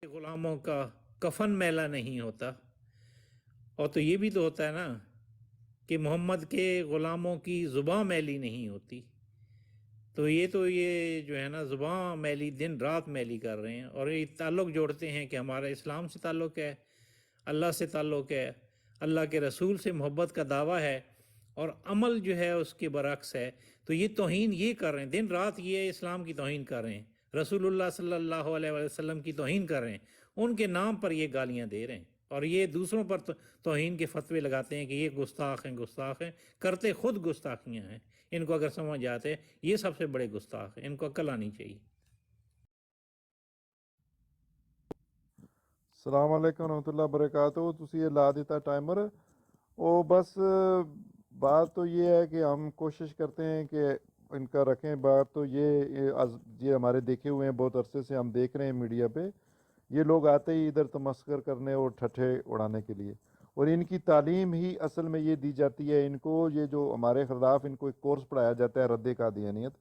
غلاموں کا کفن میلا نہیں ہوتا، اور تو یہ بھی تو ہوتا ہے نا کہ محمد کے غلاموں کی زباں میلی نہیں ہوتی۔ تو یہ جو ہے نا زباں میلی دن رات میلی کر رہے ہیں، اور یہ تعلق جوڑتے ہیں کہ ہمارا اسلام سے تعلق ہے، اللہ سے تعلق ہے، اللہ کے رسول سے محبت کا دعویٰ ہے، اور عمل جو ہے اس کے برعکس ہے۔ تو یہ توہین یہ کر رہے ہیں، دن رات یہ اسلام کی توہین کر رہے ہیں، رسول اللہ صلی اللہ علیہ وسلم کی توہین کر رہے ہیں، ان کے نام پر یہ گالیاں دے رہے ہیں، اور یہ دوسروں پر توہین کے فتوے لگاتے ہیں کہ یہ گستاخ ہیں، کرتے خود گستاخیاں ہیں۔ ان کو اگر سمجھ آتے یہ سب سے بڑے گستاخ ہیں، ان کو عقل آنی چاہیے۔ السلام علیکم ورحمۃ اللہ وبرکاتہ۔ تسی یہ لا دیتا ٹائمر، او بس بات تو یہ ہے کہ ہم کوشش کرتے ہیں کہ ان کا رکھیں۔ بات تو یہ ہمارے دیکھے ہوئے ہیں، بہت عرصے سے ہم دیکھ رہے ہیں میڈیا پہ، یہ لوگ آتے ہی ادھر تمسخر کرنے اور ٹھٹھے اڑانے کے لیے، اور ان کی تعلیم ہی اصل میں یہ دی جاتی ہے۔ ان کو یہ جو ہمارے خلاف ان کو ایک کورس پڑھایا جاتا ہے رد قادیانیت،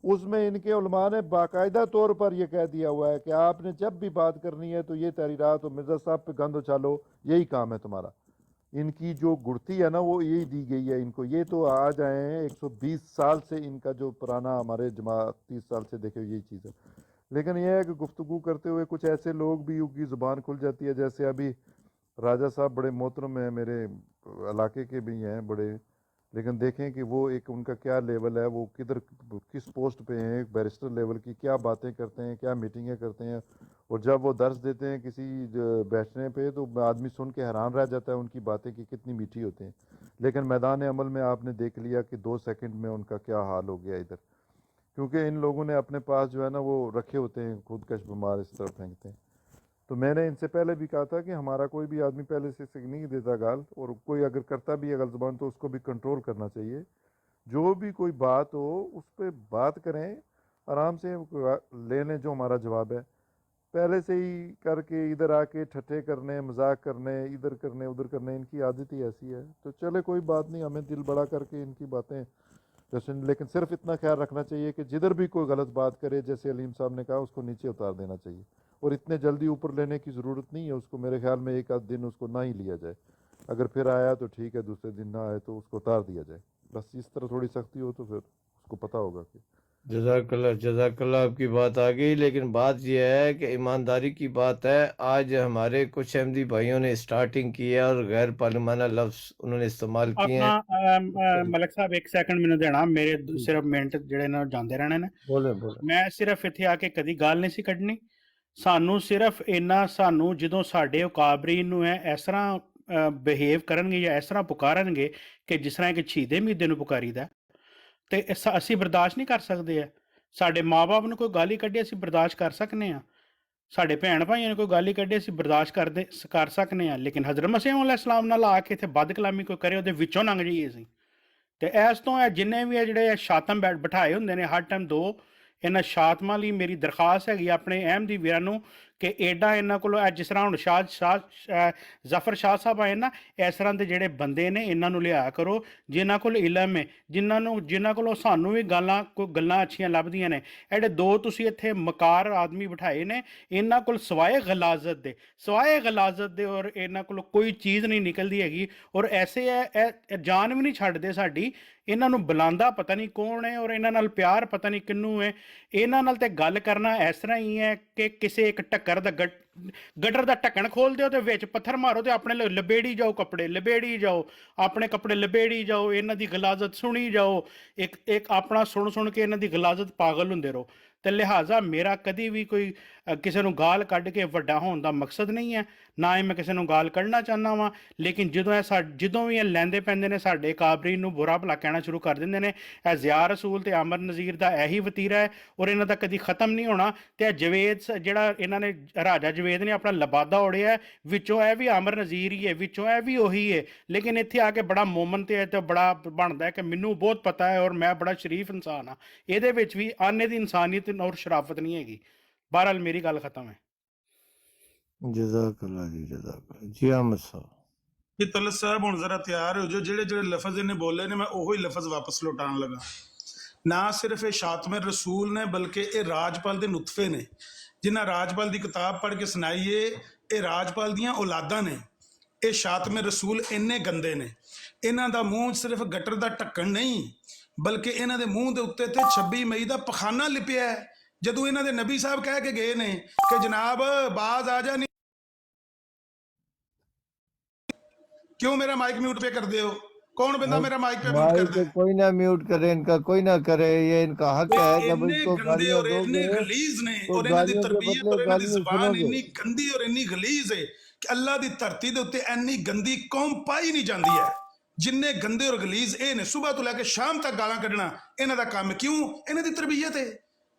اس میں ان کے علماء نے باقاعدہ طور پر یہ کہہ دیا ہوا ہے کہ آپ نے جب بھی بات کرنی ہے تو یہ تحریرات اور مرزا صاحب پہ گند اچھالو، یہی کام ہے تمہارا۔ ان کی جو گڑتی ہے نا وہ یہی دی گئی ہے ان کو۔ یہ تو آ جائیں 120 سال سے ان کا جو پرانا ہمارے جماعت 30 سال سے دیکھے یہی چیز ہے، لیکن یہ ہے کہ گفتگو کرتے ہوئے کچھ ایسے لوگ بھی کی زبان کھل جاتی ہے، جیسے ابھی راجہ صاحب بڑے محترم ہیں، میرے علاقے کے بھی ہیں بڑے، لیکن دیکھیں کہ وہ ایک ان کا کیا لیول ہے، وہ کس پوسٹ پہ ہیں، ایک بیرسٹر لیول کی کیا باتیں کرتے ہیں، کیا میٹنگیں کرتے ہیں، اور جب وہ درس دیتے ہیں کسی بیٹھنے پہ تو آدمی سن کے حیران رہ جاتا ہے ان کی باتیں کہ کتنی میٹھی ہوتی ہیں، لیکن میدان عمل میں آپ نے دیکھ لیا کہ 2 سیکنڈ میں ان کا کیا حال ہو گیا ادھر، کیونکہ ان لوگوں نے اپنے پاس جو ہے نا وہ رکھے ہوتے ہیں خودکش بیمار، اس طرح پھینکتے ہیں۔ تو میں نے ان سے پہلے بھی کہا تھا کہ ہمارا کوئی بھی آدمی پہلے سے نہیں دیتا گال، اور کوئی اگر کرتا بھی ہے غلط زبان تو اس کو بھی کنٹرول کرنا چاہیے۔ جو بھی کوئی بات ہو اس پہ بات کریں، آرام سے لے لیں جو ہمارا جواب ہے۔ پہلے سے ہی کر کے ادھر آ کے ٹھٹھے کرنے، مذاق کرنے، ادھر کرنے ادھر کرنے، ان کی عادت ہی ایسی ہے۔ تو چلے کوئی بات نہیں، ہمیں دل بڑا کر کے ان کی باتیں لیکن صرف اتنا خیال رکھنا چاہیے کہ جدھر بھی کوئی غلط بات کرے، جیسے علیم صاحب نے کہا، اس کو نیچے اتار دینا چاہیے، اور اتنے جلدی اوپر لینے کی ضرورت نہیں ہے اس کو۔ میرے خیال میں ایک آدھ دن اس کو نہ ہی لیا جائے، اگر پھر آیا تو ٹھیک ہے، دوسرے دن نہ آئے تو اس کو اتار دیا جائے، بس اس طرح تھوڑی سختی ہو تو پھر اس کو پتہ ہوگا کہ جزاک اللہ آپ کی بات آ گئی، لیکن بات یہ ہے کہ ایمانداری کی بات ہے۔ آج ہمارے کچھ احمدی بھائیوں نے اسٹارٹنگ کی ہے اور غیر پارلیمانہ لفظ انہوں نے استعمال کیے ہیں۔ اپنا ملک صاحب ایک سیکنڈ ਮੈਨੂੰ ਦੇਣਾ, ਮੇਰੇ ਸਿਰਫ ਮਿੰਟ ਜਿਹੜੇ ਨਾ ਜਾਂਦੇ ਰਹਿਣੇ ਨੇ। بولیں ਮੈਂ ਸਿਰਫ ਇੱਥੇ ਆ ਕੇ ਕਦੀ ਗੱਲ ਨਹੀਂ ਸੀ ਕੱਢਣੀ। ਸਾਨੂੰ ਸਿਰਫ ਇੰਨਾ, ਸਾਨੂੰ ਜਦੋਂ ਸਾਡੇ ਉਕਾਬਰੀ ਨੂੰ ਇਸ ਤਰ੍ਹਾਂ ਬਿਹੇਵ ਕਰਨਗੇ ਜਾਂ ਇਸ ਤਰ੍ਹਾਂ ਪੁਕਾਰਨਗੇ ਕਿ ਜਿਸ ਤਰ੍ਹਾਂ ਕਿ ਸ਼ਹੀਦੇ ਮੀਦੇ ਨੂੰ ਪੁਕਾਰੀਦਾ, ਤੇ ਅਸੀਂ ਬਰਦਾਸ਼ਤ ਨਹੀਂ ਕਰ ਸਕਦੇ। ਸਾਡੇ ਮਾਂ-ਬਾਪ ਨੂੰ ਕੋਈ ਗਾਲੀ ਕੱਢੇ ਅਸੀਂ ਬਰਦਾਸ਼ਤ ਕਰ ਸਕਨੇ ਆ, ਸਾਡੇ ਭੈਣ ਭਾਈਆਂ ਨੇ ਕੋਈ ਗਾਲੀ ਕੱਢੇ ਅਸੀਂ ਬਰਦਾਸ਼ਤ ਕਰ ਸਕਨੇ ਆ, ਲੇਕਿਨ ਹਜ਼ਰਤ ਮਸੀਹ ਅਲੈਹਿਸਲਾਮ ਨਾਲ ਆ ਕੇ ਇੱਥੇ ਬਦ ਕਲਾਮੀ ਕੋਈ ਕਰੇ ਉਹਦੇ ਵਿੱਚੋਂ ਲੰਘ ਜਾਈਏ ਅਸੀਂ। ਤੇ ਇਸ ਤੋਂ ਜਿੰਨੇ ਵੀ ਜਿਹੜੇ ਸ਼ਾਤਮ ਬਿਠਾਏ ਹੁੰਦੇ ਨੇ ਹਰ ਟਾਈਮ ਦੋ, ਇਹਨਾਂ ਸ਼ਾਤਮਾਂ ਲਈ ਮੇਰੀ ਦਰਖਾਸਤ ਹੈਗੀ ਆਪਣੇ ਅਹਿਮਦੀ ਵੀਰਾਂ ਨੂੰ ਕਿ ਐਡਾ ਇਹਨਾਂ ਕੋਲ ਜਿਸ ਤਰ੍ਹਾਂ ਹੁਣ ਜ਼ਫਰ ਸ਼ਾਹ ਸਾਹਿਬ ਆਏ ਨਾ, ਇਸ ਤਰ੍ਹਾਂ ਦੇ ਜਿਹੜੇ ਬੰਦੇ ਨੇ ਇਹਨਾਂ ਨੂੰ ਲਿਆ ਕਰੋ ਜਿਨ੍ਹਾਂ ਕੋਲ ਇਲਮ ਹੈ, ਜਿਨ੍ਹਾਂ ਕੋਲੋਂ ਸਾਨੂੰ ਵੀ ਕੋਈ ਗੱਲਾਂ ਅੱਛੀਆਂ ਲੱਭਦੀਆਂ ਨੇ। ਐਡੇ ਦੋ ਤੁਸੀਂ ਇੱਥੇ ਮਕਾਰ ਆਦਮੀ ਬਿਠਾਏ ਨੇ, ਇਹਨਾਂ ਕੋਲ ਸਵਾਏ ਗਲਾਜ਼ਤ ਦੇ ਔਰ ਇਹਨਾਂ ਕੋਲ ਕੋਈ ਚੀਜ਼ ਨਹੀਂ ਨਿਕਲਦੀ ਹੈਗੀ, ਔਰ ਐਸੇ ਹੈ ਜਾਨ ਵੀ ਨਹੀਂ ਛੱਡਦੇ ਸਾਡੀ। ਇਹਨਾਂ ਨੂੰ ਬੁਲਾਉਂਦਾ ਪਤਾ ਨਹੀਂ ਕੌਣ ਹੈ, ਔਰ ਇਹਨਾਂ ਨਾਲ ਪਿਆਰ ਪਤਾ ਨਹੀਂ ਕਿਹਨੂੰ ਹੈ। ਇਹਨਾਂ ਨਾਲ ਤੇ ਗੱਲ ਕਰਨਾ ਇਸ ਤਰ੍ਹਾਂ ਹੀ ਹੈ ਕਿ ਕਿਸੇ ਇੱਕ ਢੱਕਰ ਦਾ ਗਟਰ ਦਾ ਢੱਕਣ ਖੋਲ ਦਿਓ ਤੇ ਵਿੱਚ ਪੱਥਰ ਮਾਰੋ ਤੇ ਆਪਣੇ ਲਬੇੜੀ ਜਾਓ, ਕੱਪੜੇ ਲਬੇੜੀ ਜਾਓ, ਆਪਣੇ ਕੱਪੜੇ ਲਬੇੜੀ ਜਾਓ, ਇਹਨਾਂ ਦੀ ਗਲਾਜ਼ਤ ਸੁਣੀ ਜਾਓ, ਇੱਕ ਆਪਣਾ ਸੁਣ ਕੇ ਇਹਨਾਂ ਦੀ ਗਲਾਜ਼ਤ ਪਾਗਲ ਹੁੰਦੇ ਰਹੋ। ਤੇ ਲਿਹਾਜ਼ਾ ਮੇਰਾ ਕਦੀ ਵੀ ਕੋਈ ਕਿਸੇ ਨੂੰ ਗਾਲ ਕੱਢ ਕੇ ਵੱਡਾ ਹੋਣ ਦਾ ਮਕਸਦ ਨਹੀਂ ਹੈ, ਨਾ ਹੀ ਮੈਂ ਕਿਸੇ ਨੂੰ ਗਾਲ ਕੱਢਣਾ ਚਾਹੁੰਦਾ ਵਾਂ। ਲੇਕਿਨ ਜਦੋਂ ਵੀ ਇਹ ਲੈਂਦੇ ਪੈਂਦੇ ਨੇ ਸਾਡੇ ਕਾਬਰੀ ਨੂੰ ਬੁਰਾ ਭਲਾ ਕਹਿਣਾ ਸ਼ੁਰੂ ਕਰ ਦਿੰਦੇ ਨੇ। ਇਹ ਜ਼ਿਆ ਰਸੂਲ ਤੇ ਅਮਰ ਨਜ਼ੀਰ ਦਾ ਇਹੀ ਵਤੀਰਾ ਹੈ, ਔਰ ਇਹਨਾਂ ਦਾ ਕਦੀ ਖਤਮ ਨਹੀਂ ਹੋਣਾ। ਤੇ ਇਹ ਜਵੇਦ ਜਿਹੜਾ ਇਹਨਾਂ ਨੇ ਰਾਜਾ ਜਵੇਦ ਨੇ ਆਪਣਾ ਲਬਾਦਾ ਉੜਿਆ, ਵਿੱਚੋਂ ਇਹ ਵੀ ਅਮਰ ਨਜ਼ੀਰ ਹੀ ਹੈ, ਵਿੱਚੋਂ ਇਹ ਵੀ ਉਹੀ ਹੈ। ਲੇਕਿਨ ਇੱਥੇ ਆ ਕੇ ਬੜਾ ਮੋਮਨ ਤੇ ਬੜਾ ਬਣਦਾ ਕਿ ਮੈਨੂੰ ਬਹੁਤ ਪਤਾ ਹੈ ਔਰ ਮੈਂ ਬੜਾ ਸ਼ਰੀਫ ਇਨਸਾਨ ਹਾਂ। ਇਹਦੇ ਵਿੱਚ ਵੀ ਆਨੇ ਦੀ ਇਨਸਾਨੀਅਤ ਔਰ ਸ਼ਰਾਫਤ ਨਹੀਂ ਹੈਗੀ। ਬਹਰਹਾਲ ਮੇਰੀ ਗੱਲ ਖਤਮ ਹੈ। جزاک اللہ جی احمد صاحب ਜੀ ਤਲਤ ਸਾਹਿਬ ਹੁਣ ਜ਼ਰਾ ਤਿਆਰ ਹੋ ਜਾਓ। ਜਿਹੜੇ ਲਫ਼ਜ਼ ਇਹਨੇ ਬੋਲੇ ਨੇ ਮੈਂ ਉਹੀ ਲਫ਼ਜ਼ ਵਾਪਸ ਲੁਟਾਉਣ ਲੱਗਾ। ਨਾ ਸਿਰਫ ਇਹ ਸ਼ਾਤਮੇ ਰਸੂਲ ਨੇ ਬਲਕਿ ਇਹ ਰਾਜਪਾਲ ਦੇ ਨੁਤਫੇ ਨੇ। ਜਿਨ੍ਹਾਂ ਰਾਜਪਾਲ ਦੀ ਕਿਤਾਬ ਪੜ੍ਹ ਕੇ ਸੁਣਾਈਏ, ਇਹ ਰਾਜਪਾਲ ਦੀਆਂ ਔਲਾਦਾਂ ਨੇ। ਇਹ ਸ਼ਾਤਮੇ ਰਸੂਲ ਇੰਨੇ ਗੰਦੇ ਨੇ, ਇਹਨਾਂ ਦਾ ਮੂੰਹ ਸਿਰਫ ਗਟਰ ਦਾ ਢੱਕਣ ਨਹੀਂ, ਬਲਕਿ ਇਹਨਾਂ ਦੇ ਮੂੰਹ ਦੇ ਉੱਤੇ ਤੇ 26 ਮਈ ਦਾ ਪਖਾਨਾ ਲਿਪਿਆ ਹੈ। ਜਦੋਂ ਇਹਨਾਂ ਦੇ ਨਬੀ ਸਾਹਿਬ ਕਹਿ ਕੇ ਗਏ ਨੇ ਕਿ ਜਨਾਬ ਬਾਜ਼ ਆ ਜਾ, ਨਹੀਂ क्यों मेरा माइक म्यूट पे कर दे हो? कौन बंदा मेरा माइक पे म्यूट कर माइक दे? कोई ना म्यूट करे, इनका कोई ना करे, ये इनका हक है। जब इतने इनको गंदे गालियां और इतने दोगे गलीज ने, तो और इन्हां दी गालियों के तरबियत बदले और इन्हां दी गालियां जुबान सुनोगे। इन्नी गंदी और इन्नी गलीज है कि अल्लाह दी धरती दे उत्ते इन्नी गंदी कौम पाई नहीं जाती है जिन्ने गंदे और गलीज ये ने। सुबह तो लैके शाम तक गालां कढ़ना इन्हां दा काम। क्यों? इन्हां दी तरबियत है,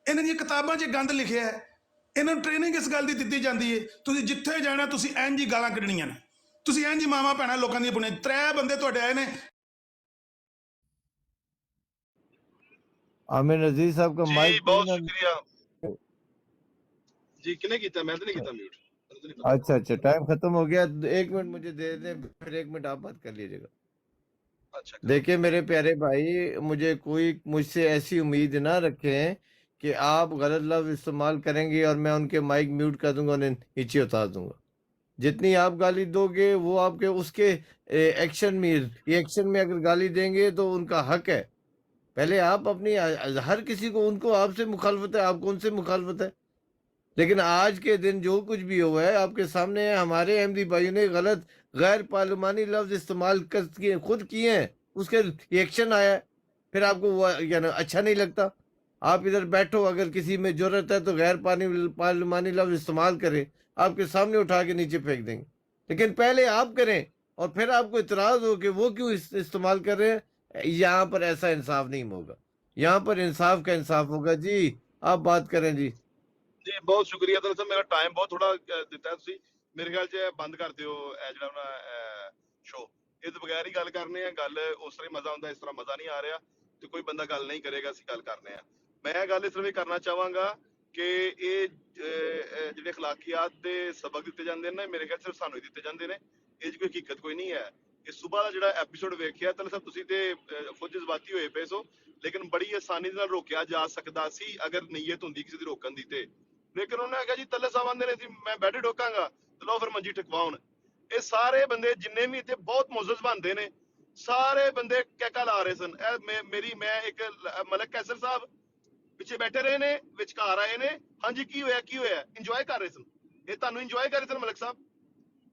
इन्हां दी किताबां 'च गंद लिखिया है, इन्हां नूं ट्रेनिंग इस गल दी दित्ती जाती है। तुसीं जिथे जाना तुसीं इंज ही गालां कढ़नियां ने, तुसीं इंज ही मावां भैणां लोकां दी बुने। 3 बंदे तुहाडे आए ने, आमिर अजीज साहब का जी माइक कोई बहुत ना। शुक्रिया जी। किने कीता? मैं तो नहीं कीता म्यूट, मैंने तो नहीं पता। अच्छा अच्छा, टाइम खत्म हो गया, 1 मिनट मुझे दे दें, फिर 1 मिनट आप बात कर लीजिएगा। अच्छा करो। देखिए मेरे प्यारे भाई, मुझे कोई मुझसे ऐसी उम्मीद ना रखें कि आप गलत लफ्ज इस्तेमाल करेंगे और मैं उनके माइक म्यूट कर दूंगा, उन्हें नीचे उतार दूंगा। जितनी आप गाली दोगे वो आपके उसके एक्शन में, रिएक्शन में अगर गाली देंगे तो उनका हक है। पहले आप अपनी हर किसी को, उनको आपसे मुखालफत है, आपको उनसे मुखालफत है। लेकिन आज के दिन जो कुछ भी हुआ है आपके सामने है। हमारे अहमदी भाइयों ने गलत गैर पार्लिमानी लफ्ज इस्तेमाल खुद किए हैं, उसके रिएक्शन आया है, फिर आपको वो अच्छा नहीं लगता। आप इधर बैठो, अगर किसी में जरूरत है तो गैर पार्लिमानी लफ्ज इस्तेमाल करें, आपके सामने उठा के नीचे फेंक देंगे। लेकिन पहले आप करें और फिर आपको इतराज हो कि वो क्यों इस्तेमाल कर रहे हैं। यहाँ पर ऐसा इंसाफ नहीं होगा, यहाँ पर इंसाफ का इंसाफ होगा। जी आप बात करें जी। जी बहुत शुक्रिया। तो मेरा टाइम बहुत थोड़ा ਦਿੱਤਾ ਤੁਸੀਂ। ਮੇਰੇ ਖਿਆਲ 'ਚ ਬੰਦ ਕਰ ਦਿਓ ਇਹ ਜਿਹੜਾ ਨਾ ਸ਼ੋ। ਇਹ ਤੋਂ ਬਗੈਰ ਹੀ ਗੱਲ ਕਰਨੇ ਆ। ਗੱਲ ਉਸ ਤਰ੍ਹਾਂ ਹੀ ਮਜ਼ਾ ਆਉਂਦਾ, ਇਸ ਤਰ੍ਹਾਂ ਮਜ਼ਾ ਨਹੀਂ ਆ ਰਿਹਾ ਤੇ ਕੋਈ ਬੰਦਾ ਗੱਲ ਨਹੀਂ ਕਰੇਗਾ, ਅਸੀਂ ਗੱਲ ਕਰਨੇ ਆ। ਮੈਂ ਗੱਲ ਇਸ ਤਰ੍ਹਾਂ ਵੀ ਕਰਨਾ ਚਾਹਾਂਗਾ ਕਿ ਇਹ ਜਿਹੜੇ ਅਖਲਾਕੀਆਤ ਦੇ ਸਬਕ ਦਿੱਤੇ ਜਾਂਦੇ ਨੇ ਨਾ, ਮੇਰੇ ਖਿਆਲ ਸਿਰਫ ਸਾਨੂੰ ਹੀ ਦਿੱਤੇ ਜਾਂਦੇ ਨੇ, ਇਹ 'ਚ ਕੋਈ ਹਕੀਕਤ ਕੋਈ ਨਹੀਂ ਹੈ। ਇਹ ਸਵੇਰ ਦਾ ਜਿਹੜਾ ਐਪੀਸੋਡ ਵੇਖਿਆ ਤਾਂ ਸਭ ਤੁਸੀਂ ਤੇ ਖੁਦ ਜਜ਼ਬਾਤੀ ਹੋਏ ਪਏ ਸੋ, ਲੇਕਿਨ ਬੜੀ ਆਸਾਨੀ ਨਾਲ ਰੋਕਿਆ ਜਾ ਸਕਦਾ ਸੀ ਅਗਰ ਨੀਅਤ ਹੁੰਦੀ ਕਿਸੇ ਦੀ ਰੋਕਣ ਦੀ। ਤੇ ਲੇਕਿਨ ਉਹਨੇ ਕਿਹਾ ਜੀ ਤੱਲੇ ਸਾਹਿਬ ਆਂਦੇ ਨੇ ਸੀ ਮੈਂ ਬੈੱਡ ਠੋਕਾਂਗਾ, ਤੇ ਲਓ ਫਿਰ ਮੰਜੀ ਠਕਵਾਉਣ। ਇਹ ਸਾਰੇ ਬੰਦੇ ਜਿੰਨੇ ਵੀ ਇੱਥੇ ਬਹੁਤ ਮੁਅੱਜ਼ਜ਼ ਬਣਦੇ ਨੇ, ਸਾਰੇ ਬੰਦੇ ਕੈਕਾ ਲਾ ਰਹੇ ਸਨ। ਮੈਂ ਇੱਕ ਮਲਕ ਕੈਸਰ ਸਾਹਿਬ ਪਿੱਛੇ ਬੈਠੇ ਰਹੇ ਨੇ, ਵਿਚਕਾਰ ਆਏ ਨੇ, ਹਾਂਜੀ ਕੀ ਹੋਇਆ ਕੀ ਹੋਇਆ, ਇੰਜੋਏ ਕਰ ਰਹੇ ਸਨ। ਇਹ ਤੁਹਾਨੂੰ ਇੰਜੋਏ ਕਰ ਰਹੇ ਸਨ ਮਲਕ ਸਾਹਿਬ।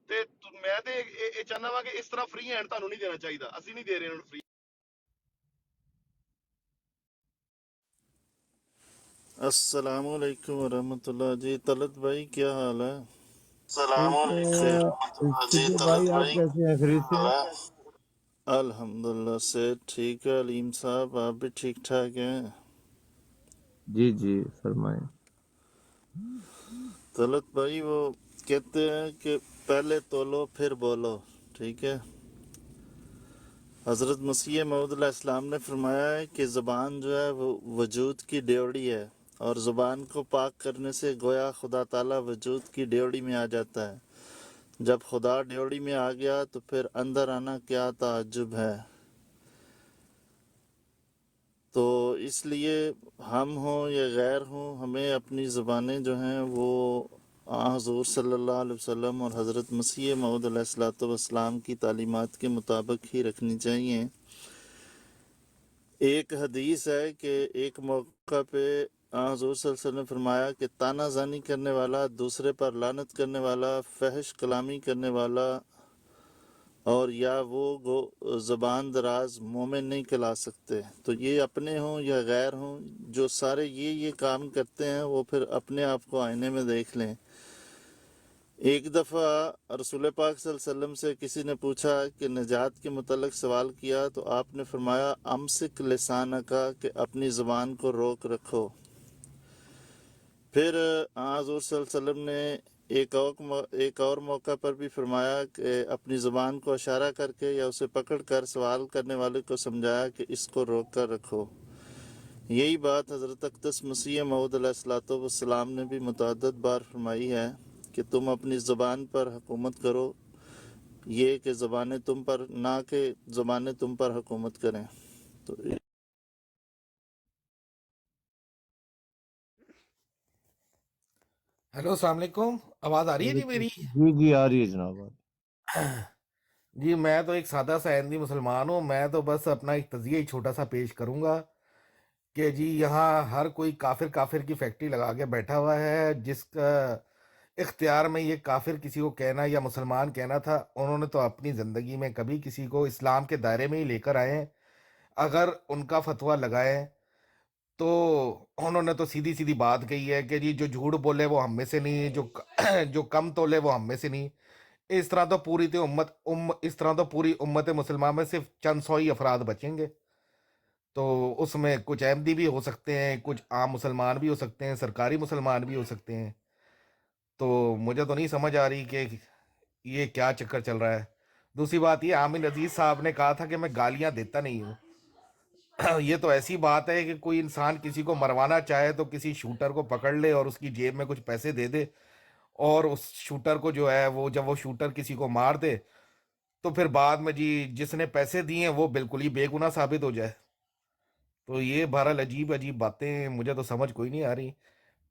ਤੇ ਮੈਂ ਤੇ ਇਹ ਚਾਹੁੰਦਾ ਵਾਂ ਕਿ ਇਸ ਤਰ੍ਹਾਂ ਫ੍ਰੀ ਹੈਂਡ ਤੁਹਾਨੂੰ ਨਹੀਂ ਦੇਣਾ ਚਾਹੀਦਾ, ਅਸੀਂ ਨਹੀਂ ਦੇ ਰਹੇ ਇਹਨਾਂ ਨੂੰ ਫ੍ਰੀ। अस्सलामुअलैकुम वरहमतुल्लाह। जी तलत भाई क्या हाल है? भाई आप कैसे हैं? खरीद से? अल्हम्दुलिल्लाह से ठीक है। अलीम साहब आप भी ठीक ठाक हैं? जी जी फरमाएं। तलत भाई वो कहते हैं कि पहले तोलो फिर बोलो, ठीक है। हज़रत मसीह मऊद अलैहिस्सलाम ने फरमाया है कि ज़बान जो है वो वजूद की ड्योढ़ी है, और ज़ुबान को पाक करने से गोया खुदा ताला वजूद की ड्योढ़ी में आ जाता है। जब खुदा ड्योढ़ी में आ गया तो फिर अंदर आना क्या ताज्जुब है। तो इसलिए हम हों या गैर हों, हमें अपनी ज़बानें जो हैं वो हुज़ूर सल्लल्लाहु अलैहि वसल्लम और हज़रत मसीह मऊद अलैहिस्सलातु वस्सलाम की तालीमात के मुताबिक ही रखनी चाहिए। एक हदीस है कि एक मौका पे हुज़ूर सल्लल्लाहु अलैहि वसल्लम ने फरमाया कि तानाज़ानी करने वाला, दूसरे पर लानत करने वाला, फहश कलामी करने वाला और या वो ज़बान दराज मोमिन नहीं कहला सकते। तो ये अपने हों या गैर हों, जो सारे ये काम करते हैं वो फिर अपने आप को आईने में देख लें। एक दफ़ा रसूल पाक सल्लल्लाहु अलैहि वसल्लम से किसी ने पूछा कि नजात के मुतल्लिक़ सवाल किया, तो आपने फरमाया अमसिक लिसाना का, कि अपनी ज़बान को रोक रखो। फिर हुज़ूर सल्लल्लाहु अलैहि वसल्लम ने एक और मौका पर भी फरमाया कि अपनी ज़बान को इशारा करके या उसे पकड़ कर सवाल करने वाले को समझाया कि इसको रोक कर रखो। यही बात हज़रत अक़दस मसीह मऊद अलैहिस्सलातु वस्सलाम ने भी मुतअद्दिद बार फरमाई है कि तुम अपनी ज़बान पर हुकूमत करो, ये कि ज़बानें तुम पर, ना कि ज़बानें तुम पर हुकूमत करें। तो हेलो अस्सलाम वालेकुम, आवाज़ आ रही है जी मेरी? जी आ रही है जनाब। जी मैं तो एक सादा सा अहमदी मुसलमान हूँ। मैं तो बस अपना एक तज़िया ही छोटा सा पेश करूँगा कि जी यहाँ हर कोई काफिर काफिर की फैक्ट्री लगा के बैठा हुआ है, जिसका इख्तियार में ये काफिर किसी को कहना या मुसलमान कहना था, उन्होंने तो अपनी ज़िंदगी में कभी किसी को इस्लाम के दायरे में ही लेकर आए हैं। अगर उनका फतवा लगाएं तो उन्होंने तो सीधी सीधी बात कही है कि जी जो झूठ बोले वो हम में से नहीं, जो कम तोले वो हम में से नहीं। इस तरह तो इस तरह तो पूरी उम्मत मुसलमान में सिर्फ चंद सौ ही अफराद बचेंगे। तो उसमें कुछ अहमदी भी हो सकते हैं, कुछ आम मुसलमान भी हो सकते हैं, सरकारी मुसलमान भी हो सकते हैं। तो मुझे तो नहीं समझ आ रही कि ये क्या चक्कर चल रहा है। दूसरी बात ये, आमिर अजीज साहब ने कहा था कि मैं गालियां देता नहीं हूँ। ये तो ऐसी बात है कि कोई इंसान किसी को मरवाना चाहे तो किसी शूटर को पकड़ ले और उसकी जेब में कुछ पैसे दे दे, और उस शूटर को जो है वो, जब वो शूटर किसी को मार दे तो फिर बाद में जी जिसने पैसे दिए हैं वो बिल्कुल ही बेगुनाह साबित हो जाए। तो ये बहरहाल अजीब अजीब बातें, मुझे तो समझ कोई नहीं आ रही।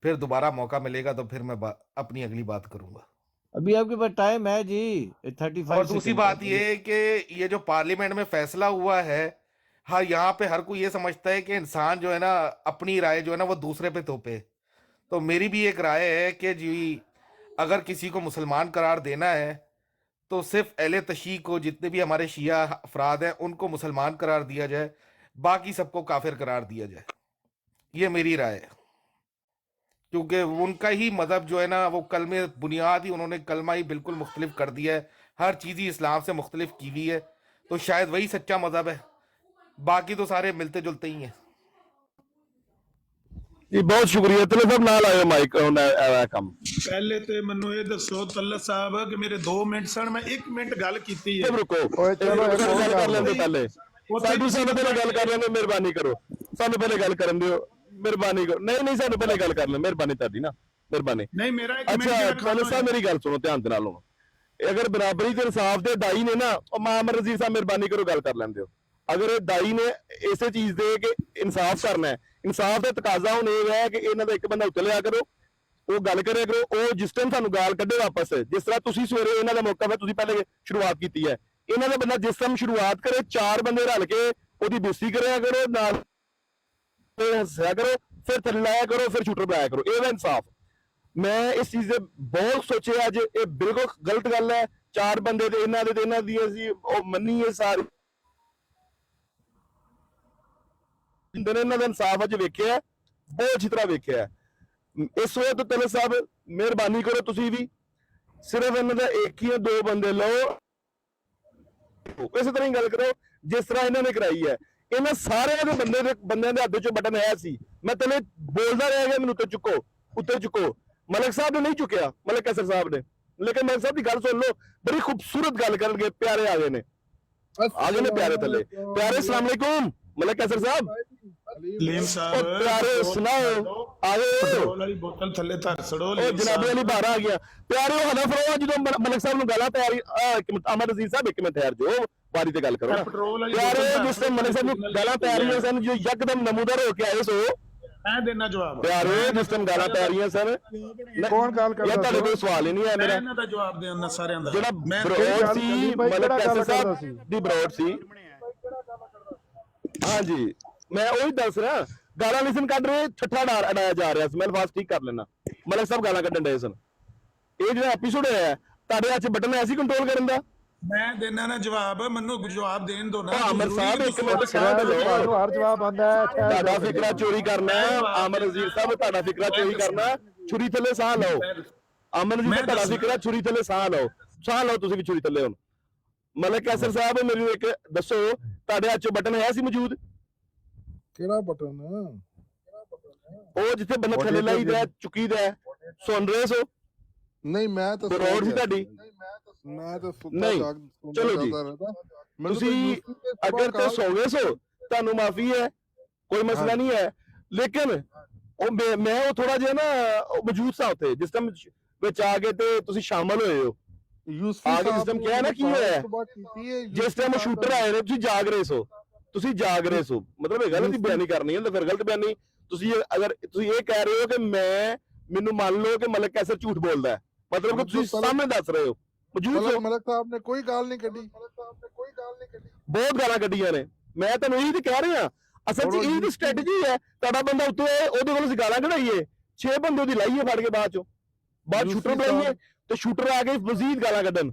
फिर दोबारा मौका मिलेगा तो फिर मैं अपनी अगली बात करूंगा। अभी आपके पास टाइम है जी, 35 और दूसरी सेकंड बात ये कि ये जो पार्लियामेंट में फैसला हुआ है, हाँ यहाँ पे हर कोई ये समझता है कि इंसान जो है ना अपनी राय जो है ना वो दूसरे पे थोपे। तो मेरी भी एक राय है कि जी अगर किसी को मुसलमान करार देना है तो सिर्फ अहले तशी को, जितने भी हमारे शिया अफराद हैं, उनको मुसलमान करार दिया जाए, बाकी सबको काफिर करार दिया जाए। ये मेरी राय है, क्योंकि उनका ही मज़हब जो है ना वो कलमे बुनियाद ही, उन्होंने कलमा ही बिल्कुल मुख्तलिफ कर दिया है, हर चीज़ ही इस्लाम से मुख्तलिफ की हुई है। तो शायद वही सच्चा मज़हब है, बाकी तो सारे मिलते जुलते ही हैं। ਜੀ ਬਹੁਤ ਸ਼ੁਕਰੀਆ ਤਲੇ ਸਾਹਿਬ, ਨਾਲ ਆਇਓ ਮਾਈਕ ਕੰਮ ਪਹਿਲੇ ਤੇ ਮੈਨੂੰ ਇਹ ਦੱਸੋ ਤੱਲਤ ਸਾਹਿਬ ਕਿ ਮੇਰੇ 2 ਮਿੰਟ ਸਨ, ਮੈਂ 1 ਮਿੰਟ ਗੱਲ ਕੀਤੀ ਹੈ। ਰੁਕੋ ਓਏ ਚਲੋ ਇੱਕ ਹੋਰ ਗੱਲ ਕਰ ਕਰ ਲੈਂਦੇ ਲਓ। ਪਹਿਲੇ ਸਾਡੂ ਸਾਨੂੰ ਪਹਿਲੇ ਗੱਲ ਕਰ ਲੈਂਦੇ, ਮਿਹਰਬਾਨੀ ਕਰੋ ਸਾਨੂੰ ਪਹਿਲੇ ਗੱਲ ਕਰਨ ਦਿਓ, ਮਿਹਰਬਾਨੀ ਕਰੋ। ਨਹੀਂ ਸਾਨੂੰ ਪਹਿਲੇ ਗੱਲ ਕਰ ਲੈ, ਮਿਹਰਬਾਨੀ ਤੁਹਾਡੀ ਨਾ, ਮਿਹਰਬਾਨੀ। ਨਹੀਂ ਮੇਰਾ 1 ਮਿੰਟ ਅੱਛਾ ਤਲੇ ਸਾਹਿਬ ਮੇਰੀ ਗੱਲ ਸੁਣੋ ਧਿਆਨ ਦੇ ਨਾਲ ਹੁਣ, ਅਗਰ ਬਰਾਬਰੀ ਤੇ ਇਨਸਾਫ ਦੇ ਦਾਈ ਨੇ ਨਾ, ਉਹ ਮਾਮਰ ਰਜ਼ੀਰ ਸਾਹਿਬ ਮਿਹਰਬਾਨੀ ਕਰੋ ਗੱਲ ਕਰ ਲੈਂਦੇ ਹੋ। ਅਗਰ ਇਹ ਦਾਈ ਨੇ ਇਸੇ ਚੀਜ਼ ਦੇ ਕਿ ਇਨਸਾਫ ਕਰਨਾ ਹੈ, ਇਨਸਾਫ ਦਾ ਤਕਾਜ਼ਾ ਹੁਣ ਇਹ ਹੈ ਕਿ ਇਹਨਾਂ ਦਾ ਇੱਕ ਬੰਦਾ ਉੱਤੇ ਲਿਆ ਕਰੋ, ਉਹ ਗੱਲ ਕਰਿਆ ਕਰੋ। ਉਹ ਜਿਸ ਟਾਈਮ ਸਾਨੂੰ ਗਾਲ ਕੱਢੇ ਵਾਪਸ, ਜਿਸ ਤਰ੍ਹਾਂ ਤੁਸੀਂ ਸਵੇਰੇ ਇਹਨਾਂ ਦਾ ਮੌਕਾ ਫਿਰ ਤੁਸੀਂ ਪਹਿਲੇ ਸ਼ੁਰੂਆਤ ਕੀਤੀ ਹੈ, ਇਹਨਾਂ ਦਾ ਬੰਦਾ ਜਿਸ ਟਾਈਮ ਸ਼ੁਰੂਆਤ ਕਰੇ 4 ਬੰਦੇ ਰਲ ਕੇ ਉਹਦੀ ਬੇਇੱਜ਼ਤੀ ਕਰਿਆ ਕਰੋ, ਨਾਲ ਹੱਸਿਆ ਕਰੋ, ਫਿਰ ਥੱਲੇ ਲਾਇਆ ਕਰੋ, ਫਿਰ ਸ਼ੂਟਰ ਬਣਾਇਆ ਕਰੋ। ਇਹ ਵਾ ਇਨਸਾਫ। ਮੈਂ ਇਸ ਚੀਜ਼ ਦੇ ਬਹੁਤ ਸੋਚਿਆ, ਅੱਜ ਇਹ ਬਿਲਕੁਲ ਗਲਤ ਗੱਲ ਹੈ। 4 ਬੰਦੇ ਤੇ ਇਹਨਾਂ ਦੀ ਅਸੀਂ ਉਹ ਮੰਨੀ ਹੈ ਸਾਰੀ, ਇਹਨਾਂ ਦਾ ਇਨਸਾਫ ਅੱਜ ਵੇਖਿਆ, ਬਹੁਤ ਅੱਛੀ ਤਰ੍ਹਾਂ ਵੇਖਿਆ। ਇਸ ਵਕਤ ਤਲੇ ਸਾਹਿਬ ਮਿਹਰਬਾਨੀ ਕਰੋ, ਤੁਸੀਂ ਵੀ ਸਿਰਫ ਇਹਨਾਂ ਦਾ ਇੱਕ ਹੀ 2 ਬੰਦੇ ਲਓ, ਇਸੇ ਤਰ੍ਹਾਂ ਹੀ ਗੱਲ ਕਰੋ ਜਿਸ ਤਰ੍ਹਾਂ ਇਹਨਾਂ ਨੇ ਕਰਾਈ ਹੈ। ਇਹਨਾਂ ਸਾਰਿਆਂ ਦੇ ਬੰਦਿਆਂ ਦੇ ਹੱਥ 'ਚੋਂ ਬਟਨ ਹੈ ਸੀ, ਮੈਂ ਤਲੇ ਬੋਲਦਾ ਰਹਿ ਗਿਆ, ਮੈਨੂੰ ਉੱਤੇ ਚੁੱਕੋ। ਮਲਕ ਸਾਹਿਬ ਨੇ ਨਹੀਂ ਚੁੱਕਿਆ, ਮਲਕ ਕੈਸਰ ਸਾਹਿਬ ਨੇ। ਲੇਕਿਨ ਮਲਕ ਸਾਹਿਬ ਦੀ ਗੱਲ ਸੁਣ ਲਓ, ਬੜੀ ਖੂਬਸੂਰਤ ਗੱਲ ਕਰਨਗੇ। ਪਿਆਰੇ ਆ ਗਏ ਨੇ ਪਿਆਰੇ ਥੱਲੇ, ਪਿਆਰੇ ਅਸਲਾਮ ਵਾਲੇਕੁਮ ਮਲਕ ਕੈਸਰ ਸਾਹਿਬ। ਲੀਮ ਸਾਹਿਬ ਪਿਆਰੇ ਸੁਣਾਓ, ਆਓ ਪੈਟਰੋਲ ਵਾਲੀ ਬੋਤਲ ਥੱਲੇ ਧਰ ਛੜੋ। ਉਹ ਜਨਾਬੇ ਵਾਲੀ ਬਾਹਰ ਆ ਗਿਆ। ਪਿਆਰੇ ਉਹ ਹਨਾ ਫਰੋ, ਜਦੋਂ ਮਲਕ ਸਾਹਿਬ ਨੂੰ ਗਾਲਾਂ ਪਿਆਰੀ ਅਮਰ ਅਜ਼ੀਜ਼ ਸਾਹਿਬ 1 ਮਿੰਟ ਠਹਿਰ ਜਾਓ, ਵਾਰੀ ਤੇ ਗੱਲ ਕਰੋ ਨਾ। ਪਿਆਰੇ ਜਿਸ ਟਾਈਮ ਮਲਕ ਸਾਹਿਬ ਨੂੰ ਗਾਲਾਂ ਪੈ ਰਹੀਆਂ ਸਨ, ਜੋ ਯਕਦਮ ਨਮੂਦਾਰ ਹੋ ਕੇ ਆਏ ਸੋ, ਮੈਂ ਦੇਣਾ ਜਵਾਬ। ਪਿਆਰੇ ਜਿਸ ਟਾਈਮ ਗਾਲਾਂ ਪੈ ਰਹੀਆਂ ਸਨ, ਕੌਣ ਗੱਲ ਕਰਦਾ ਯਾਰ ਤੁਹਾਡੇ ਕੋਲ ਸਵਾਲ ਹੀ ਨਹੀਂ ਹੈ ਮੇਰਾ। ਇਹਨਾਂ ਦਾ ਜਵਾਬ ਦੇਣਾ ਸਾਰਿਆਂ ਦਾ। ਜਿਹੜਾ ਮੈਂ ਬਰੋਡ ਸੀ, ਮਲਕ ਕੈਸਰ ਸਾਹਿਬ ਦੀ ਬਰੋਡ ਸੀ। ਹਾਂਜੀ ਮੈਂ ਉਹੀ ਦੱਸ ਰਿਹਾ, ਗਾਲਾਂ ਲਿਸਨ ਕੱਢ ਰਹੇ, ਛੱਠਾ ਅਡਾਇਆ ਜਾ ਰਿਹਾ ਸੀ। ਮੈਂ ਅਲਫਾਜ਼ ਠੀਕ ਕਰ ਲੈਣਾ, ਮਲਕ ਸਾਹਿਬ ਗਾਲਾਂ ਕੱਢਣ ਡਏ ਸਨ। ਇਹ ਜਿਹੜਾ ਐਪੀਸੋਡ ਹੈ ਤੁਹਾਡੇ ਹੱਥ 'ਚ ਬਟਨ ਹੈ ਸੀ ਕੰਟਰੋਲ ਕਰਨ ਦਾ। ਮੈਂ ਦੇਣਾ ਨਾ ਜਵਾਬ, ਮੈਨੂੰ ਜਵਾਬ ਦੇਣ ਦੋ ਨਾ। ਆਮਰ ਸਾਹਿਬ 1 ਮਿੰਟ ਤੁਹਾਨੂੰ ਹਰ ਜਵਾਬ ਆਂਦਾ ਹੈ। ਤੁਹਾਡਾ ਫਿਕਰਾ ਚੋਰੀ ਕਰਨਾ, ਆਮਰ ਅਜ਼ੀਰ ਸਾਹਿਬ ਤੁਹਾਡਾ ਫਿਕਰਾ ਚੋਰੀ ਕਰਨਾ, ਛੁਰੀ ਥੱਲੇ ਸਾਹ ਲਓ। ਆਮਰ ਅਜ਼ੀਰ ਸਾਹਿਬ ਤੁਹਾਡਾ ਫਿਕਰਾ ਛੁਰੀ ਥੱਲੇ ਸਾਹ ਲਓ, ਤੁਸੀਂ ਵੀ ਛੁਰੀ ਥੱਲੇ। ਹੁਣ ਮਲਕ ਕੈਸਰ ਸਾਹਿਬ ਮੈਨੂੰ ਇੱਕ ਦੱਸੋ, ਤੁਹਾਡੇ ਹੱਥ 'ਚ ਬਟਨ ਹੈ ਸੀ ਮੌਜੂਦ? ਕਿਹੜਾ ਬਟਨ? ਉਹ ਜਿੱਥੇ ਬੰਦਾ ਥੱਲੇ ਲਾਈਦਾ ਚੁੱਕੀਦਾ, ਸੁਣ ਰਹੇ ਸੋ? ਨਹੀਂ ਮੈਂ ਤਾਂ ਰੋਡ ਸੀ ਤੁਹਾਡੀ? ਮੈਂ ਤਾਂ ਨਹੀਂ ਚਲੋ ਜੀ, ਤੁਸੀਂ ਅਗਰ ਤੇ ਸੋ ਗਏ ਸੋ ਤੁਹਾਨੂੰ ਮਾਫੀ ਹੈ, ਕੋਈ ਮਸਲਾ ਨਹੀਂ ਹੈ। ਲੇਕਿਨ ਉਹ ਮੈਂ ਉਹ ਥੋੜਾ ਜਿਹਾ ਨਾ ਮੌਜੂਦ ਸਾਂ ਉੱਥੇ ਜਿਸ ਟਾਈਮ ਵਿੱਚ ਆ ਕੇ ਤੇ ਤੁਸੀਂ ਸ਼ਾਮਲ ਹੋਏ ਹੋ। ਆ ਕੇ ਜਿਸ ਟਾਈਮ ਕਿਹਾ ਨਾ ਕੀ ਹੋਇਆ, ਜਿਸ ਟਾਈਮ ਸ਼ੂਟਰ ਆਏ ਨੇ ਤੁਸੀਂ ਜਾਗ ਰਹੇ ਸੋ, ਮਤਲਬ ਇਹ ਗਲਤ ਬਿਆਨੀ ਕਰਨੀ ਹੈ ਤਾਂ ਫਿਰ ਗਲਤ ਬਿਆਨੀ। ਤੁਸੀਂ ਅਗਰ ਤੁਸੀਂ ਇਹ ਕਹਿ ਰਹੇ ਹੋ ਕਿ ਮੈਂ ਮੈਨੂੰ ਮੰਨ ਲਓ ਕਿ ਮਲਕ ਕੈਸਰ ਝੂਠ ਬੋਲਦਾ ਹੈ, ਮਤਲਬ ਕਿ ਤੁਸੀਂ ਸਾਹਮਣੇ ਦੱਸ ਰਹੇ ਹੋ, ਮੌਜੂਦ ਹੋ। ਮਲਕ ਸਾਹਿਬ ਨੇ ਕੋਈ ਗੱਲ ਨਹੀਂ ਕੱਢੀ, ਬਹੁਤ ਗਾਲਾਂ ਕੱਢੀਆਂ ਨੇ, ਮੈਂ ਤੁਹਾਨੂੰ ਇਹੀ ਤੇ ਕਹਿ ਰਿਹਾ। ਅਸਲ 'ਚ ਇਹੀ ਤਾਂ ਸਟ੍ਰੈਟਜੀ ਹੈ, ਤੁਹਾਡਾ ਬੰਦਾ ਉੱਤੇ ਉਹਦੇ ਕੋਲ ਅਸੀਂ ਗਾਲਾਂ ਕਢਾਈਏ, 6 ਬੰਦੇ ਉਹਦੀ ਲਾਈਏ ਫੜ ਕੇ ਬਾਅਦ ਸ਼ੂਟਰ ਬਣਾਈਏ ਤੇ ਸ਼ੂਟਰ ਆ ਕੇ ਮਜ਼ੀਦ ਗਾਲਾਂ ਕੱਢਣ।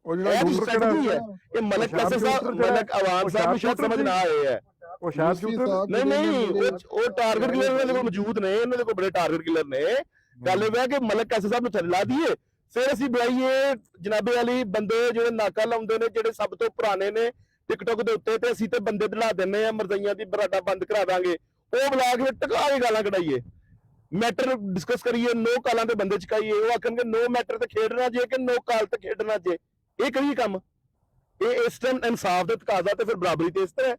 ਉਹ ਜਿਹੜਾ ਸਟ੍ਰੈਟਜੀ ਹੈ ਇਹ ਮਲਕ ਕੈਸਰ ਸਾਹਿਬ, ਮਲਕ ਅਵਾਨ ਸਾਹਿਬ ਨੂੰ ਸ਼ਾਇਦ ਸਮਝ ਨਾ ਆਏ ਹੈ। ਉਹ ਸ਼ਾਇਦ ਸ਼ੂਟਰ ਨਹੀਂ ਉਹ ਟਾਰਗੇਟ ਕਿਲਰ ਇਹਨਾਂ ਦੇ ਕੋਲ ਮੌਜੂਦ ਨੇ, ਇਹਨਾਂ ਦੇ ਕੋਲ ਬੜੇ ਟਾਰਗੇਟ ਕਿਲਰ ਨੇ। ਗੱਲ ਇਹ ਹੈ ਕਿ ਮਲਕ ਕੈਸਰ ਸਾਹਿਬ ਨੂੰ ਥੱਲੇ ਲਾ ਦਈਏ, ਫਿਰ ਅਸੀਂ ਬੁਲਾਈਏ ਜਨਾਬੇ ਵਾਲੀ ਬੰਦੇ ਜਿਹੜੇ ਨਾਕਾ ਲਾਉਂਦੇ ਨੇ, ਜਿਹੜੇ ਸਭ ਤੋਂ ਪੁਰਾਣੇ ਨੇ ਟਿਕਟੋਕ ਦੇ ਉੱਤੇ, ਤੇ ਅਸੀਂ ਤੇ ਬੰਦੇ ਦਿਲਾ ਦਿੰਨੇ ਆ, ਮਰਜ਼ਈਆਂ ਦੀ ਬਰਾਡਾ ਬੰਦ ਕਰਾ ਦਾਂਗੇ, ਉਹ ਬੁਲਾ ਕੇ ਟਕਾ ਕੇ ਗਾਲਾਂ ਕਢਾਈਏ, ਮੈਟਰ ਡਿਸਕਸ ਕਰੀਏ, ਨੋ ਕਾਲਾਂ ਤੇ ਬੰਦੇ ਚਕਾਈਏ। ਉਹ ਆਖਣਗੇ ਨੋ ਮੈਟਰ ਤੇ ਖੇਡਣਾ ਜੇ ਕਿ ਨੋ ਕਾਲ ਤੇ ਖੇਡਣਾ ਜੇ, ਇਹ ਕਰੀਏ ਕੰਮ। ਇਹ ਇਸ ਟਾਈਮ ਇਨਸਾਫ ਦੇ ਤਕਾਜ਼ਾ ਤੇ ਫਿਰ ਬਰਾਬਰੀ ਤੇ ਇਸ ਤਰ੍ਹਾਂ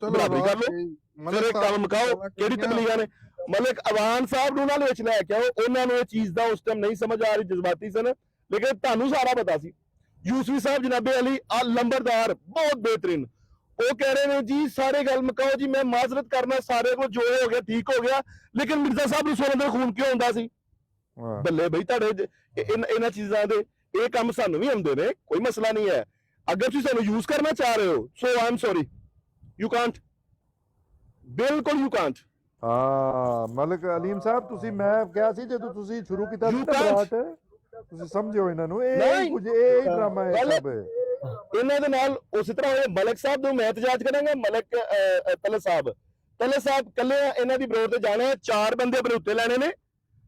ਬਰਾਬਰੀ ਕਰ ਲਓ, ਫਿਰ ਇਹ ਕੰਮ ਮੁਕਾਓ। ਕਿਹੜੀ ਤਕਲੀਫਾਂ ਨੇ? ਮਲਕ ਅਵਾਨ ਸਾਹਿਬ ਨੂੰ ਨਾਲ ਵਿੱਚ ਲੈ ਕੇ ਆਓ, ਉਹਨਾਂ ਨੂੰ ਇਹ ਚੀਜ਼ ਦਾ ਉਸ ਟਾਈਮ ਨਹੀਂ ਸਮਝ ਆ ਰਹੀ, ਜਜ਼ਬਾਤੀ ਸਨ, ਲੇਕਿਨ ਤੁਹਾਨੂੰ ਸਾਰਾ ਪਤਾ ਸੀ। ਯੂਸਫੀ ਸਾਹਿਬ ਜਨਾਬੇ ਅਲੀ ਲੰਬਰਦਾਰ ਬਹੁਤ ਬਿਹਤਰੀਨ, ਉਹ ਕਹਿ ਰਹੇ ਨੇ ਜੀ ਸਾਰੇ ਗੱਲ ਮੁਕਾਓ ਜੀ, ਮੈਂ ਮਾਜ਼ਰਤ ਕਰਨਾ, ਸਾਰੇ ਕੋਲ ਜੋ ਹੋ ਗਿਆ ਠੀਕ ਹੋ ਗਿਆ, ਲੇਕਿਨ ਮਿਰਜ਼ਾ ਸਾਹਿਬ ਨੂੰ ਸੋਨੇ ਦਾ ਖੂਨ ਕਿਉਂ ਹੁੰਦਾ ਸੀ? ਬੱਲੇ ਬਈ ਤੁਹਾਡੇ ਇਹਨਾਂ ਚੀਜ਼ਾਂ ਦੇ ਇਹ ਕੰਮ ਸਾਨੂੰ ਵੀ ਆਉਂਦੇ ਨੇ, ਕੋਈ ਮਸਲਾ ਨਹੀਂ ਹੈ। ਅਗਰ ਤੁਸੀਂ ਸਾਨੂੰ ਯੂਜ਼ ਕਰਨਾ ਚਾਹ ਰਹੇ ਹੋ, so I am sorry, you can't, ਬਿਲਕੁਲ ਯੂ ਕਾਂਟ। ਹਾਂ ਮਲਕ ਅਲੀਮ ਸਾਹਿਬ, ਤੁਸੀਂ ਮੈਂ ਕਿਹਾ ਸੀ ਜਦੋਂ ਤੁਸੀਂ ਸ਼ੁਰੂ ਕੀਤਾ ਸੀ ਬਰਾਟ, ਤੁਸੀਂ ਸਮਝਿਓ ਇਹਨਾਂ ਨੂੰ, ਇਹ ਕੁਝ ਇਹ ਡਰਾਮਾ ਹੈ ਸਭ ਇਹਨਾਂ ਦੇ ਨਾਲ। ਉਸੇ ਤਰ੍ਹਾਂ ਹੋਏ ਮਲਕ ਸਾਹਿਬ ਨੂੰ ਮੈਂ ਇਤਜਾਜ ਕਰਾਂਗਾ, ਮਲਕ ਤਲਤ ਸਾਹਿਬ ਕੱਲੇ ਇਹਨਾਂ ਦੀ ਬਰੋਡ ਤੇ ਜਾਣਾ, 4 ਬੰਦੇ ਆਪਣੇ ਉੱਤੇ ਲੈਣੇ ਨੇ,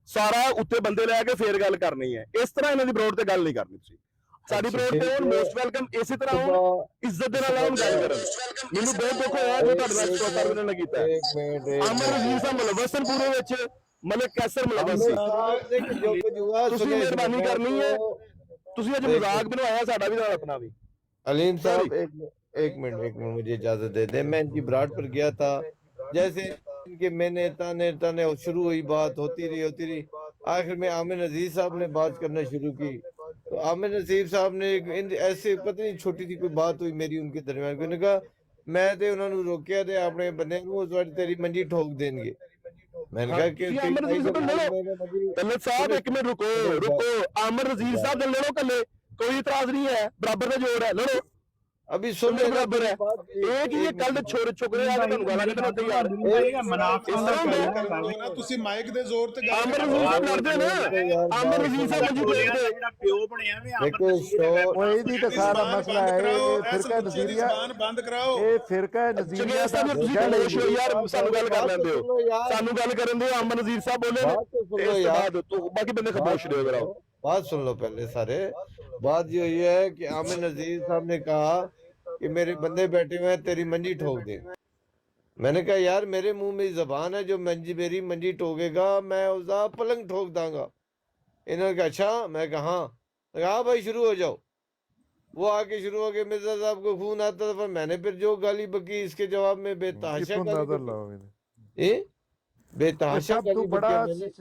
ਸਾਰਾ ਉੱਤੇ ਬੰਦੇ ਲੈ ਕੇ ਫੇਰ ਗੱਲ ਕਰਨੀ ਹੈ। ਇਸ ਤਰ੍ਹਾਂ ਇਹਨਾਂ ਦੀ ਬਰੋਡ ਤੇ ਗੱਲ ਨਹੀਂ ਕਰਨੀ ਤੁਸੀਂ। ਸਾਡੀ ਬਰੋਡ ਤੇ ਮੋਸਟ ਵੈਲਕਮ, ਇਸੇ ਤਰ੍ਹਾਂ ਇੱਜ਼ਤ ਦੇ ਨਾਲ ਆਉਣ ਗੱਲ ਕਰਨ। ਮੈਨੂੰ ਬਹੁਤ ਦੁੱਖ ਹੋਇਆ ਜੋ ਤੁਹਾਡੇ ਨਾਲ ਸਟੋਕਰ ਨੇ ਕੀਤਾ। ਅਮਰ ਰਜ਼ੀਰ ਸਾਹਿਬ ਮੁਲਵਸਨਪੁਰੇ ਵਿੱਚ ਮਲਕ ਕੈਸਰ ਮੁਲਵਸ ਸੀ, ਤੁਸੀਂ ਮਿਹਰਬਾਨੀ ਕਰਨੀ ਹੈ, ਤੁਸੀਂ ਅੱਜ ਮਜ਼ਾਕ ਬਣਵਾਇਆ ਸਾਡਾ ਵੀ ਨਾਲ ਆਪਣਾ भी। अलीम साहब एक मिनट मुझे इजाजत दे दे। मैं इनकी ब्राड पर गया था, जैसे इनके मैंने ताने शुरू हुई, बात होती रही, आखिर में आमिर नज़ीर साहब ने बात करना शुरू की। तो आमिर नज़ीर साहब ने ऐसे पता नहीं छोटी सी कोई बात हुई मेरी उनके दरमियान, उन्होंने कहा मैं ते उन्होंने रोकिया ते अपने बंदे को तेरी मंजी ठोक देंगे। मैंने कहा कि तलत साहब एक मिनट रुको, आमिर नज़ीर साहब ने लड़ो कले, कोई इतराज नहीं है, बराबर का जोड़ है, लड़ो अभी सुन बराबर है। एक ये कल छोरे छोकरे आ गए गाला कटना तैयार ਤੁਸੀਂ ਮਾਈਕ ਦੇ ਜ਼ੋਰ ਤੇ ਗੱਲ ਆਮਰ ਰਜ਼ੀਰ ਸਾਹਿਬ ਲੜਦੇ ਨੇ, ਆਮਰ ਰਜ਼ੀਰ ਸਾਹਿਬ ਮੌਜੂਦ ਨੇ, ਜਿਹੜਾ ਪਿਓ ਬਣਿਆ ਵੇ देखो शो ਉਹ ਇਹਦੀ ਤਾਂ ਸਾਰਾ ਮਸਲਾ ਹੈ, ਇਹ ਫਿਰਕਾ ਨਜ਼ੀਰੀਆ, ਜ਼ਬਾਨ ਬੰਦ ਕਰਾਓ। ਇਹ ਫਿਰਕਾ ਨਜ਼ੀਰੀਆ ਸਾਹਿਬ ਤੁਸੀਂ ਖਮੋਸ਼ ਹੋ ਯਾਰ, ਸਾਨੂੰ ਗੱਲ ਕਰ ਲੈਂਦੇ ਹੋ, ਸਾਨੂੰ ਗੱਲ ਕਰਨ ਦਿਓ। ਆਮਰ ਨਜ਼ੀਰ ਸਾਹਿਬ ਬੋਲੇ ਨੇ, ਇਸ ਬਾਅਦ ਬਾਕੀ ਬੰਦੇ ਖਮੋਸ਼ ਰਹੋ ਜਰਾ। बात सुन लो पहले सारे। बात ये हुई है कि आमिर नज़ीर साहब ने कहा कि मेरे बंदे बैठे हुए हैं, तेरी मंजी ठोक दे। मैंने कहा यार मेरे मुंह में जबान है, जो मेरी मंजी ठोकेगा मैं उसका पलंग ठोक दांगा। इन्होंने कहा अच्छा, मैं कहा हाँ भाई शुरू हो जाओ। वो आके शुरू हो गए, मिर्जा साहब को खून आता था, मैंने फिर जो गाली बकी इसके जवाब में बेतहाशा बेतहाशा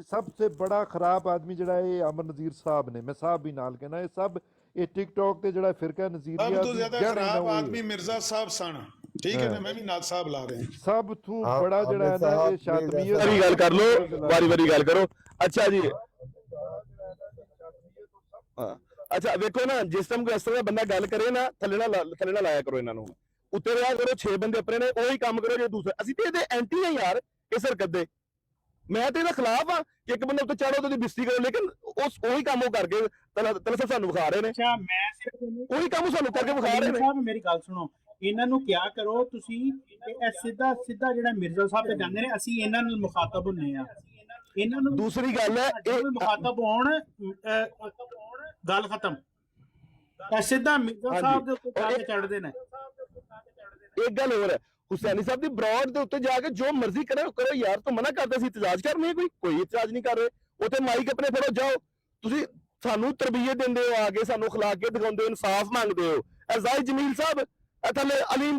सबसे बड़ा खराब आदमी ਜਿਹੜਾ ਇਹ ਅਮਰ ਨਜ਼ੀਰ ਸਾਹਿਬ ਨੇ, ਮੈਂ ਸਾਹਿਬ ਵੀ ਨਾਲ ਕਹਿਣਾ, ਇਹ ਸਭ ਇਹ ਟਿਕਟੌਕ ਤੇ ਜਿਹੜਾ ਫਿਰਕਾ ਨਜ਼ੀਰੀਆ ਸਭ ਤੋਂ ਜ਼ਿਆਦਾ ਖਰਾਬ ਆਦਮੀ ਮਿਰਜ਼ਾ ਸਾਹਿਬ ਸਨ, ਠੀਕ ਹੈ ਨਾ, ਮੈਂ ਵੀ ਨਾਲ ਸਾਹਿਬ ਲਾ ਰਿਹਾ। ਸਭ ਤੋਂ ਬੜਾ ਜਿਹੜਾ ਹੈ ਨਾ ਇਹ ਸ਼ਾਤਮੀਅਤ ਵਾਰੀ ਗੱਲ ਕਰ ਲੋ, ਵਾਰੀ ਗੱਲ ਕਰੋ। ਅੱਛਾ ਜੀ, ਅੱਛਾ ਵੇਖੋ ਨਾ, ਜਿਸ ਟਾਈਮ ਕੋਈ ਇਸ ਤਰ੍ਹਾਂ ਦਾ ਬੰਦਾ ਗੱਲ ਕਰੇ ਨਾ, ਥੱਲੇ ਨਾ ਲਾਇਆ ਕਰੋ ਇਹਨਾਂ ਨੂੰ, ਉੱਤੇ ਰਿਹਾ ਕਰੋ। 6 ਬੰਦੇ ਆਪਣੇ ਨੇ, ਉਹੀ ਕੰਮ ਕਰੋ ਜੇ ਦੂਸਰੇ। ਅਸੀਂ ਤੇ ਇਹਦੇ ਐਂਟੀ ਆ ਯਾਰ ਇਸ ਹਰਕਤ ਦੇ, ਮੈਂ ਤੇ ਇਹਦਾ ਖਿਲਾਫ ਆ ਕਿ ਇੱਕ ਬੰਦੇ ਉੱਤੇ ਚੜੋ ਤੇ ਉਹਦੀ ਬਿਸਤੀ ਕਰੋ, ਲੇਕਿਨ ਉਹੀ ਕੰਮ ਉਹ ਕਰਕੇ ਤਲਤ ਸਾਨੂੰ ਵਿਖਾ ਰਹੇ ਨੇ। ਅੱਛਾ ਮੈਂ ਸਿਰਫ ਉਹੀ ਕੰਮ ਸਾਨੂੰ ਕਰਕੇ ਵਿਖਾ ਰਹੇ ਨੇ। ਸਾਹਿਬ ਮੇਰੀ ਗੱਲ ਸੁਣੋ, ਇਹਨਾਂ ਨੂੰ ਕਿਹਾ ਕਰੋ ਤੁਸੀਂ ਇਹ ਸਿੱਧਾ ਜਿਹੜਾ ਮਿਰਜ਼ਾ ਸਾਹਿਬ ਤੇ ਜਾਂਦੇ ਨੇ, ਅਸੀਂ ਇਹਨਾਂ ਨਾਲ ਮੁਖਾਤਬ ਹੁੰਨੇ ਆ, ਇਹਨਾਂ ਨੂੰ ਦੂਸਰੀ ਗੱਲ ਹੈ ਇਹ ਮੁਖਾਤਬ ਹੋਣ, ਗੱਲ ਖਤਮ। ਇਹ ਸਿੱਧਾ ਮਿਰਜ਼ਾ ਸਾਹਿਬ ਦੇ ਉੱਤੇ ਜਾ ਕੇ ਚੜਦੇ ਨੇ। ਇੱਕ ਗੱਲ ਹੋਰ ਹੈ, ਹੁਸੈਨੀ ਸਾਹਿਬ ਦੀ ਬਰੋਡ ਦੇ ਉੱਤੇ ਜਾ ਕੇ ਜੋ ਮਰਜ਼ੀ ਕਰੋ ਯਾਰ, ਤੂੰ ਮਨਾ ਕਰਦੇ ਸੀ ਇਤਜਾਜ ਕਰਨੀ, ਕੋਈ ਇਤਜਾਜ ਨਹੀਂ ਕਰ ਰਹੇ। ਉੱਥੇ ਮਾਈਕ ਆਪਣੇ ਫੜੋ, ਜਾਓ। ਤੁਸੀਂ ਸਾਨੂੰ ਤਰਬੀਅਤ ਦਿੰਦੇ ਹੋ, ਆ ਕੇ ਸਾਨੂੰ ਅਖਲਾਕੀਅਤ ਦਿਖਾਉਂਦੇ ਹੋ, ਇਨਸਾਫ ਮੰਗਦੇ ਹੋ। ਅਜ਼ਾਈ ਜਮੀਲ ਸਾਹਿਬ ਥੱਲੇ ਅਲੀਮ